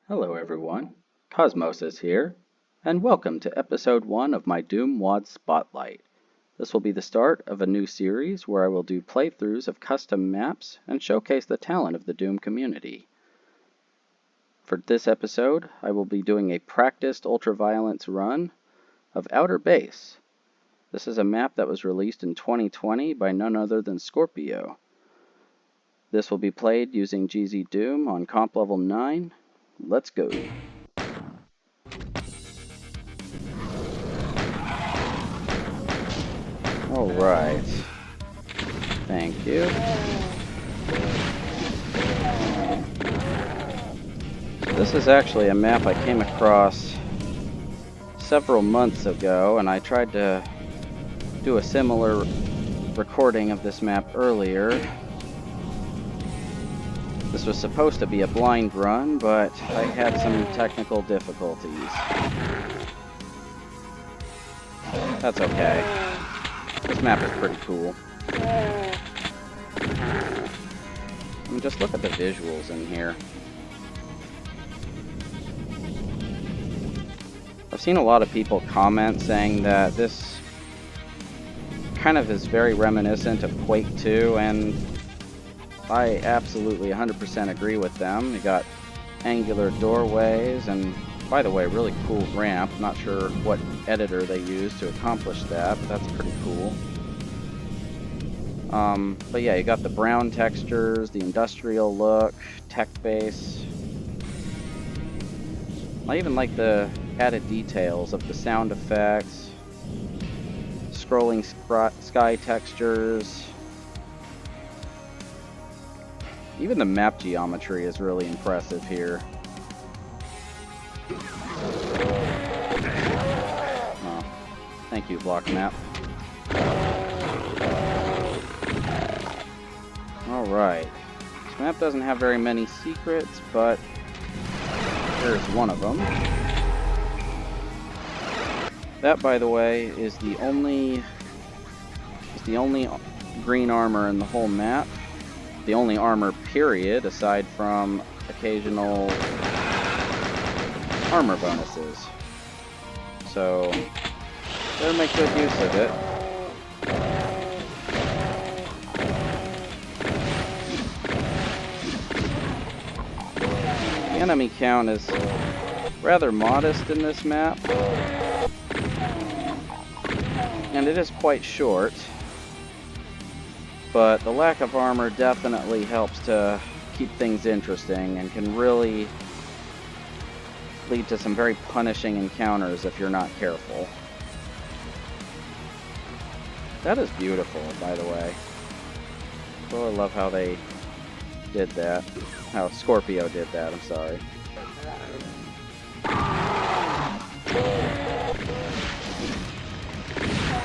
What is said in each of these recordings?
Hello everyone, Cosmosis here, and welcome to episode 1 of my Doom Wad Spotlight. This will be the start of a new series where I will do playthroughs of custom maps and showcase the talent of the Doom community. For this episode, I will be doing a practiced ultraviolence run of Outer Base. This is a map that was released in 2020 by none other than Scorpio. This will be played using GZ Doom on comp level 9. Let's go. Alright. Thank you. This is actually a map I came across several months ago, and I tried to do a similar recording of this map earlier. This was supposed to be a blind run, but I had some technical difficulties. That's okay. This map is pretty cool. I mean, just look at the visuals in here. I've seen a lot of people comment saying that this kind of is very reminiscent of Quake 2, and I absolutely 100% agree with them. You got angular doorways, and by the way, really cool ramp. Not sure what editor they used to accomplish that, but that's pretty cool. But yeah, you got the brown textures, the industrial look, tech base. I even like the added details of the sound effects, scrolling sky textures. Even the map geometry is really impressive here. Oh, thank you, block map. Alright. This map doesn't have very many secrets, but here's one of them. That, by the way, is the only green armor in the whole map. The only armor, period, aside from occasional armor bonuses. So, better make good use of it. The enemy count is rather modest in this map, and it is quite short. But the lack of armor definitely helps to keep things interesting and can really lead to some very punishing encounters if you're not careful. That is beautiful, by the way. Oh, I love how they did that. How Scorpio did that, I'm sorry.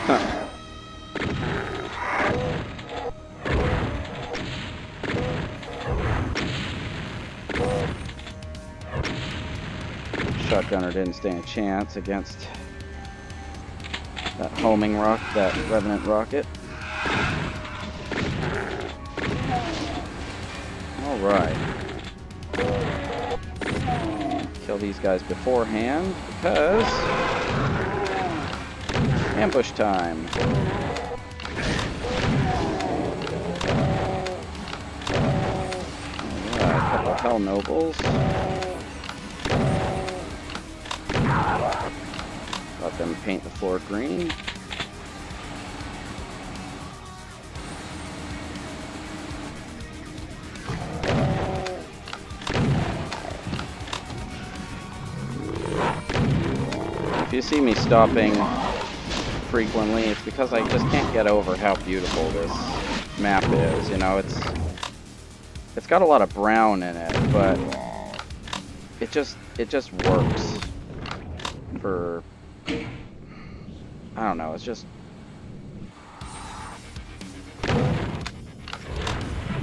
Huh. Shotgunner didn't stand a chance against that homing rock, that Revenant rocket. Alright. Kill these guys beforehand because ambush time. Alright, a couple of Hell Nobles. Let them paint the floor green. If you see me stopping frequently, it's because I just can't get over how beautiful this map is. You know, it's got a lot of brown in it, but it just works for, I don't know, it's just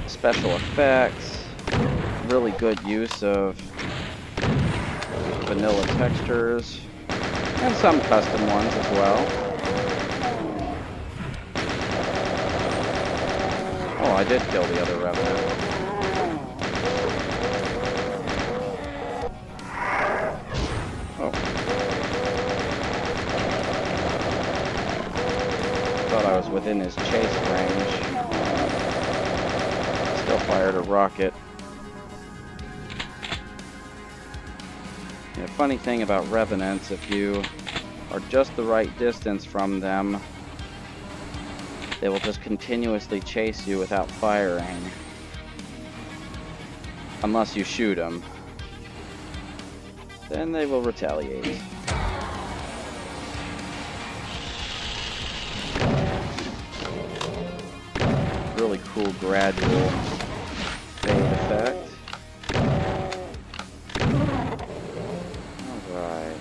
special effects, really good use of vanilla textures, and some custom ones as well. Oh, I did kill the other Revenant. within his chase range. Still fired a rocket. The funny thing about Revenants, if you are just the right distance from them, they will just continuously chase you without firing. Unless you shoot them. Then they will retaliate. Really cool gradual fade effect. Alright.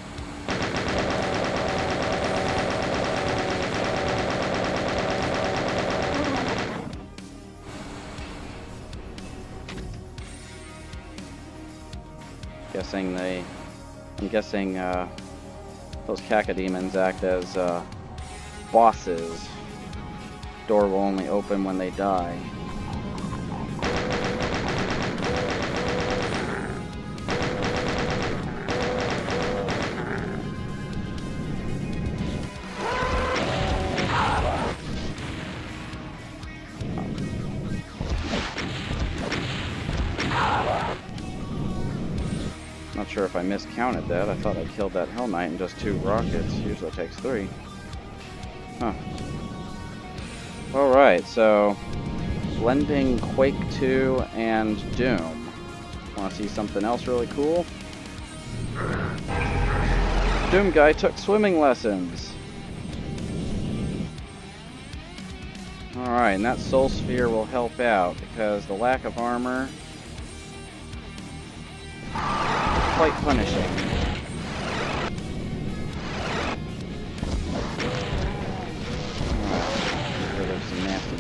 I'm guessing those cacodemons act as bosses. Door will only open when they die. Not sure if I miscounted that. I thought I killed that Hell Knight in just 2 rockets. Usually it takes 3. Huh. Alright, so blending Quake 2 and Doom. Want to see something else really cool? Doom guy took swimming lessons. Alright, and that Soul Sphere will help out because the lack of armor is quite punishing.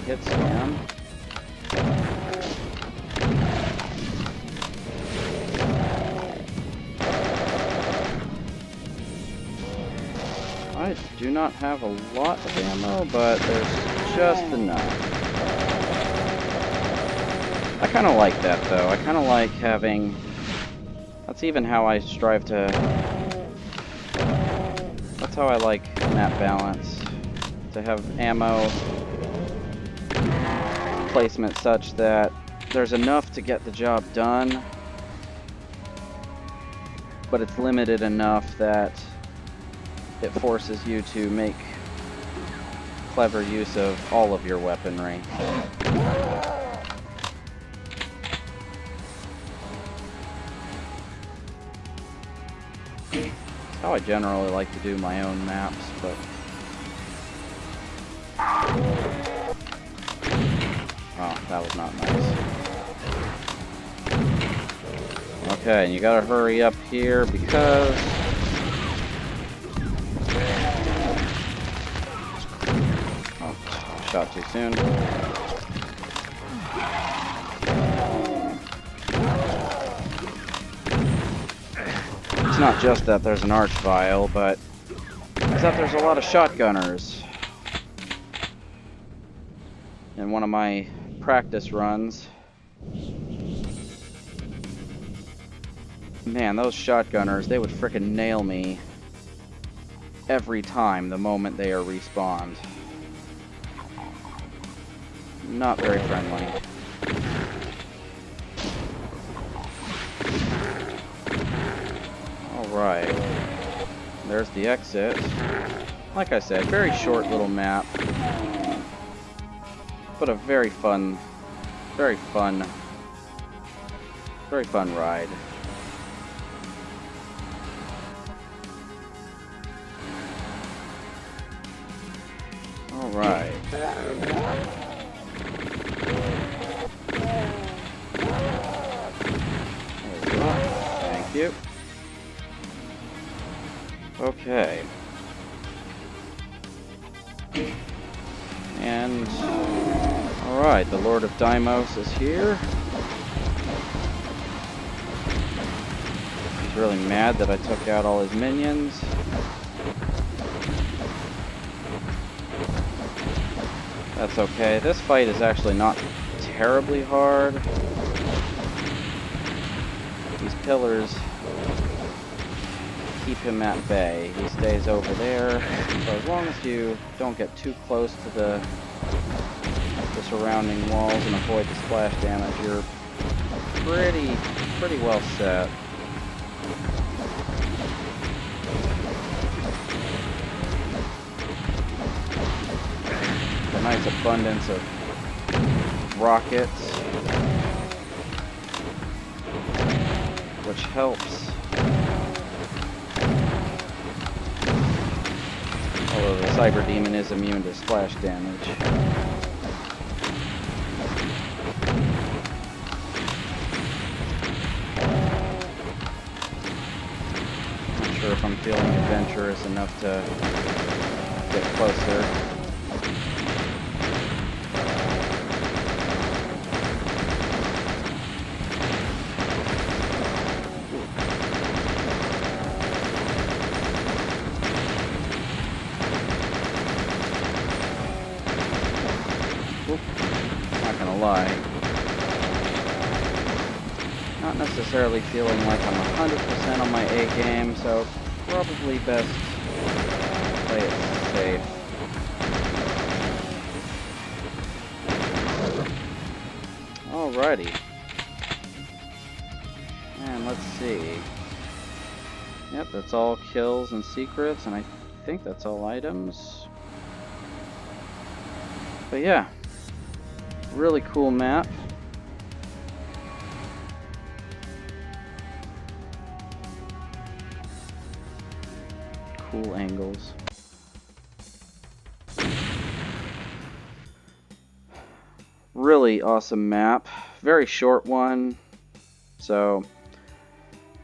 Hit scan. I do not have a lot of ammo, but there's just enough. I kind of like that though. I kind of like having... That's even how I strive to... That's how I like map balance. To have ammo placement such that there's enough to get the job done, but it's limited enough that it forces you to make clever use of all of your weaponry. That's how I generally like to do my own maps, but oh, that was not nice. Okay, and you gotta hurry up here because... Oh, shot too soon. It's not just that there's an Archvile, but it's that there's a lot of shotgunners. In one of my practice runs, man, those shotgunners, they would frickin' nail me every time the moment they are respawned. Not very friendly. Alright, there's the exit. Like I said, very short little map. But a very fun ride. Alright. Thank you. Okay. And... Alright, the Lord of Deimos is here. He's really mad that I took out all his minions. That's okay. This fight is actually not terribly hard. These pillars keep him at bay. He stays over there. So as long as you don't get too close to the the surrounding walls and avoid the splash damage, you're pretty well set. A nice abundance of rockets, which helps. Although the Cyber Demon is immune to splash damage. Not sure if I'm feeling adventurous enough to get closer. Not gonna lie. Not necessarily feeling like I'm 100% on my A game, so probably best play it safe. Alrighty. And let's see. Yep, that's all kills and secrets, and I think that's all items. But yeah, really cool map. Cool angles. Really awesome map. Very short one. So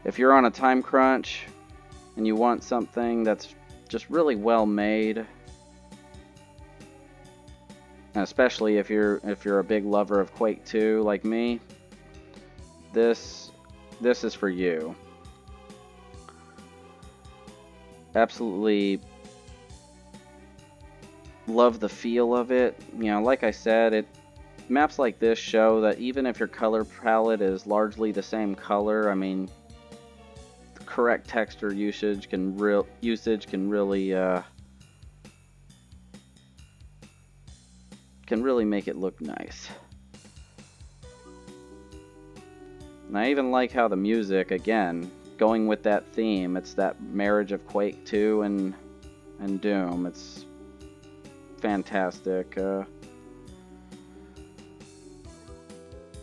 if you're on a time crunch and you want something that's just really well made, especially if you're a big lover of Quake 2 like me, this is for you. Absolutely love the feel of it. You know, like I said, maps like this show that even if your color palette is largely the same color, I mean, the correct texture usage can really make it look nice. And I even like how the music, again, going with that theme, it's that marriage of Quake 2 and Doom. It's fantastic.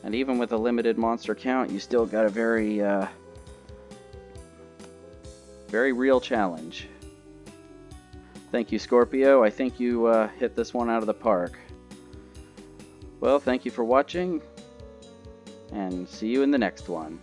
And even with a limited monster count, you still got a very real challenge. Thank you, Scorpio. I think you hit this one out of the park. Well, thank you for watching, and see you in the next one.